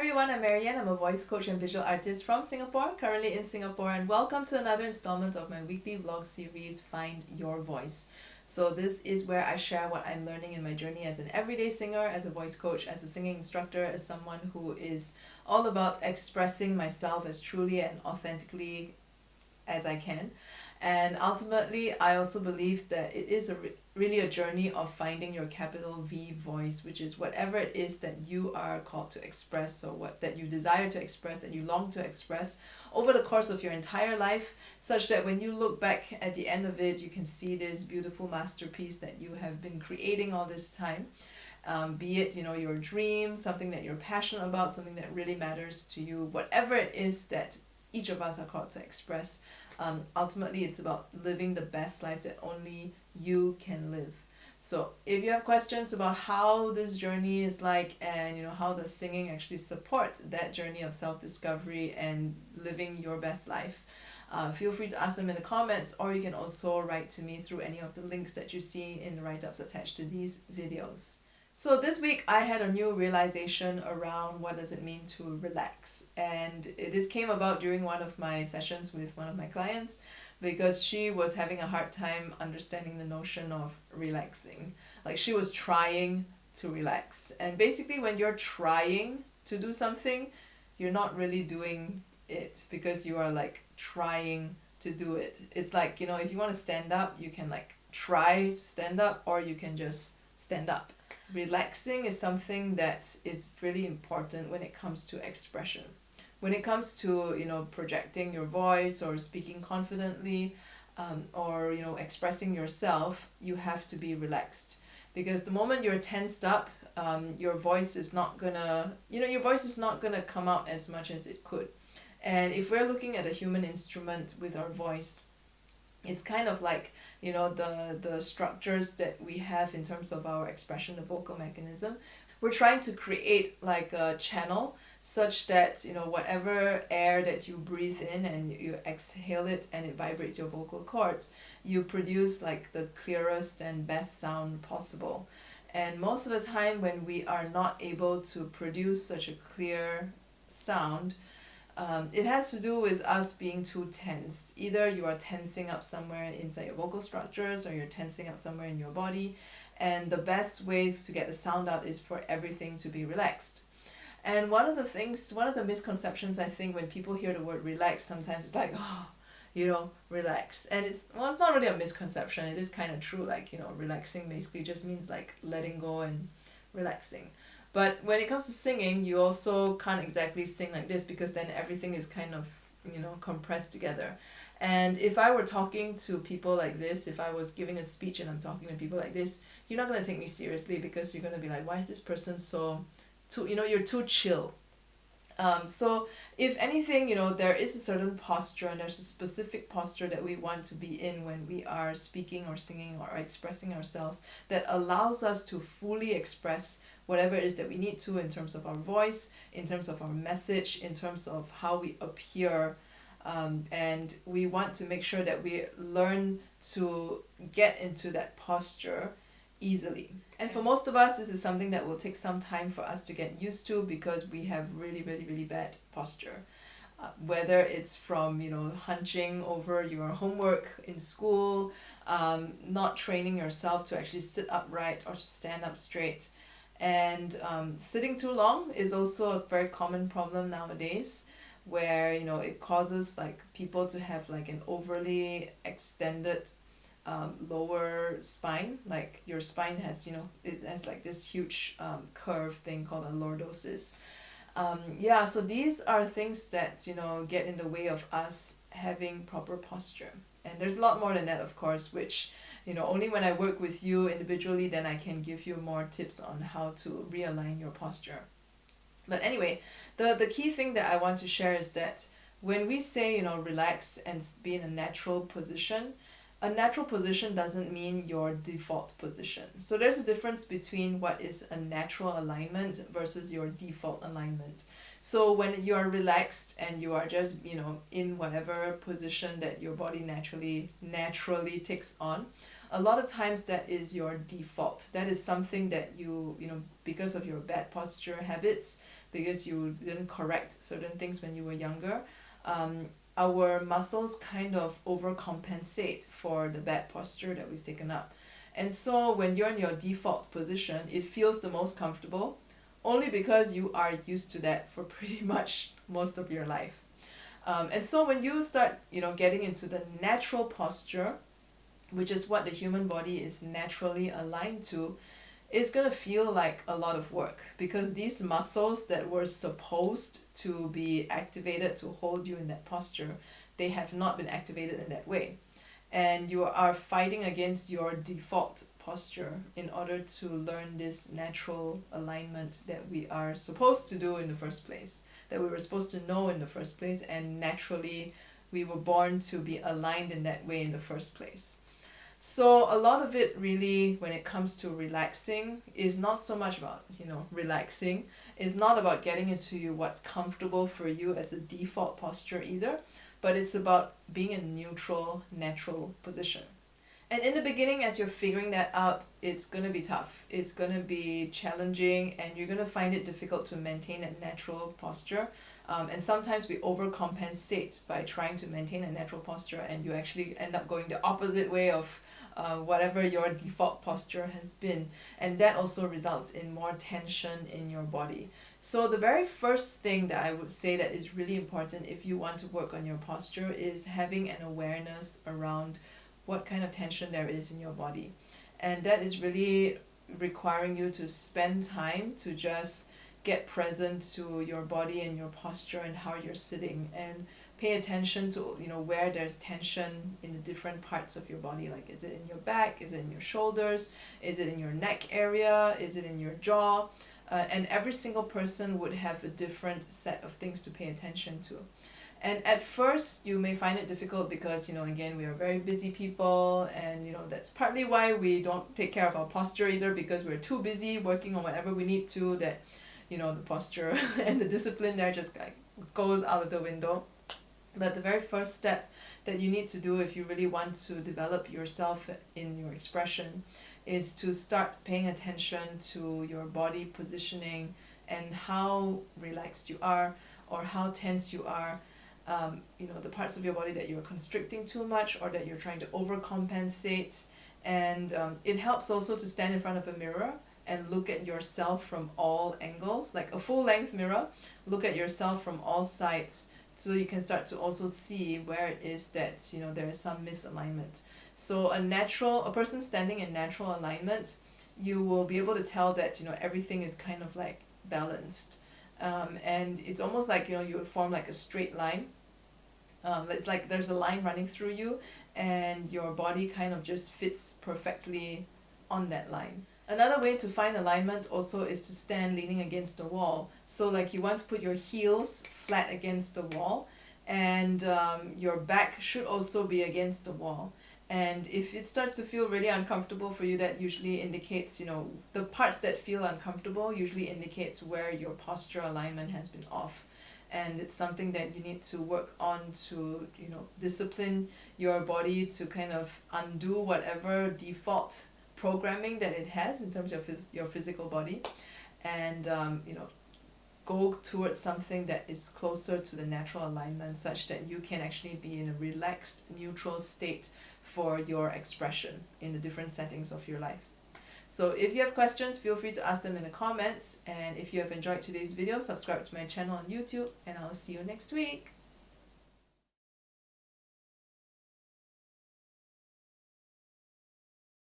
everyone, I'm MaryAnn. I'm a voice coach and visual artist from Singapore, currently in Singapore, and welcome to another installment of my weekly vlog series, Find Your Voice. So this is where I share what I'm learning in my journey as an everyday singer, as a voice coach, as a singing instructor, as someone who is all about expressing myself as truly and authentically as I can. And ultimately, I also believe that it is really a journey of finding your capital V voice, which is whatever it is that you are called to express, or what that you desire to express, that you long to express over the course of your entire life, such that when you look back at the end of it, you can see this beautiful masterpiece that you have been creating all this time. Be it, your dream, something that you're passionate about, something that really matters to you, whatever it is that each of us are called to express. Ultimately, it's about living the best life that only you can live. So if you have questions about how this journey is like, and how does singing actually support that journey of self-discovery and living your best life, feel free to ask them in the comments, or you can also write to me through any of the links that you see in the write-ups attached to these videos. So this week I had a new realization around what does it mean to relax, and this came about during one of my sessions with one of my clients, because she was having a hard time understanding the notion of relaxing. Like, she was trying to relax, and basically when you're trying to do something, you're not really doing it, because you are like trying to do it. It's like, if you want to stand up, you can like try to stand up, or you can just stand up. Relaxing is something that is really important when it comes to expression. When it comes to, projecting your voice or speaking confidently, or, expressing yourself, you have to be relaxed. Because the moment you're tensed up, your voice is not gonna, your voice is not gonna come out as much as it could. And if we're looking at a human instrument with our voice, it's kind of like, the structures that we have in terms of our expression, the vocal mechanism. We're trying to create like a channel such that, whatever air that you breathe in and you exhale it and it vibrates your vocal cords, you produce like the clearest and best sound possible. And most of the time when we are not able to produce such a clear sound, it has to do with us being too tense. Either you are tensing up somewhere inside your vocal structures, or you're tensing up somewhere in your body, and the best way to get the sound out is for everything to be relaxed. And one of the misconceptions, I think, when people hear the word relax, sometimes it's like, relax. And it's not really a misconception, it is kind of true. Like, relaxing basically just means like letting go and relaxing. But when it comes to singing, you also can't exactly sing like this, because then everything is kind of, compressed together. And if I were talking to people like this, if I was giving a speech and I'm talking to people like this, you're not going to take me seriously, because you're going to be like, why is this person you're too chill. So if anything, there is a certain posture, and there's a specific posture that we want to be in when we are speaking or singing or expressing ourselves, that allows us to fully express whatever it is that we need to, in terms of our voice, in terms of our message, in terms of how we appear. And we want to make sure that we learn to get into that posture easily. And for most of us, this is something that will take some time for us to get used to, because we have really, really, really bad posture. Whether it's from, hunching over your homework in school, not training yourself to actually sit upright or to stand up straight. And sitting too long is also a very common problem nowadays, where, it causes like people to have like an overly extended lower spine. Like, your spine has, it has like this huge curve thing called a lordosis. So these are things that, get in the way of us having proper posture. And there's a lot more than that, of course, which, only when I work with you individually, then I can give you more tips on how to realign your posture. But anyway, the key thing that I want to share is that when we say, relax and be in a natural position doesn't mean your default position. So there's a difference between what is a natural alignment versus your default alignment. So when you are relaxed and you are just, in whatever position that your body naturally takes on, a lot of times that is your default. That is something that you because of your bad posture habits, because you didn't correct certain things when you were younger, our muscles kind of overcompensate for the bad posture that we've taken up. And so when you're in your default position, it feels the most comfortable only because you are used to that for pretty much most of your life. And so when you start, getting into the natural posture, which is what the human body is naturally aligned to, it's going to feel like a lot of work, because these muscles that were supposed to be activated to hold you in that posture, they have not been activated in that way. And you are fighting against your default posture in order to learn this natural alignment that we are supposed to do in the first place, that we were supposed to know in the first place, and naturally we were born to be aligned in that way in the first place. So a lot of it really, when it comes to relaxing, is not so much about, relaxing. It's not about getting into what's comfortable for you as a default posture either, but it's about being in a neutral, natural position. And in the beginning, as you're figuring that out, it's going to be tough. It's going to be challenging, and you're going to find it difficult to maintain a natural posture. And sometimes we overcompensate by trying to maintain a natural posture, and you actually end up going the opposite way of whatever your default posture has been. And that also results in more tension in your body. So the very first thing that I would say that is really important if you want to work on your posture is having an awareness around what kind of tension there is in your body. And that is really requiring you to spend time to just get present to your body and your posture and how you're sitting, and pay attention to where there's tension in the different parts of your body. Like, is it in your back, is it in your shoulders, is it in your neck area, is it in your jaw? And every single person would have a different set of things to pay attention to. And at first you may find it difficult because, again, we are very busy people, and that's partly why we don't take care of our posture either, because we're too busy working on whatever we need to, that the posture and the discipline there just goes out of the window. But the very first step that you need to do if you really want to develop yourself in your expression is to start paying attention to your body positioning and how relaxed you are or how tense you are. The parts of your body that you're constricting too much or that you're trying to overcompensate. And it helps also to stand in front of a mirror and look at yourself from all angles, like a full-length mirror. Look at yourself from all sides, so you can start to also see where it is that there is some misalignment. So a person standing in natural alignment, you will be able to tell that everything is kind of like balanced, and it's almost like you would form like a straight line. It's like there's a line running through you, and your body kind of just fits perfectly on that line. Another way to find alignment also is to stand leaning against the wall. So like you want to put your heels flat against the wall, and your back should also be against the wall. And if it starts to feel really uncomfortable for you, that usually indicates, the parts that feel uncomfortable usually indicates where your posture alignment has been off. And it's something that you need to work on to, discipline your body to kind of undo whatever default programming that it has in terms of your physical body, and go towards something that is closer to the natural alignment, such that you can actually be in a relaxed, neutral state for your expression in the different settings of your life. So if you have questions, feel free to ask them in the comments, and if you have enjoyed today's video, subscribe to my channel on YouTube, and I'll see you next week.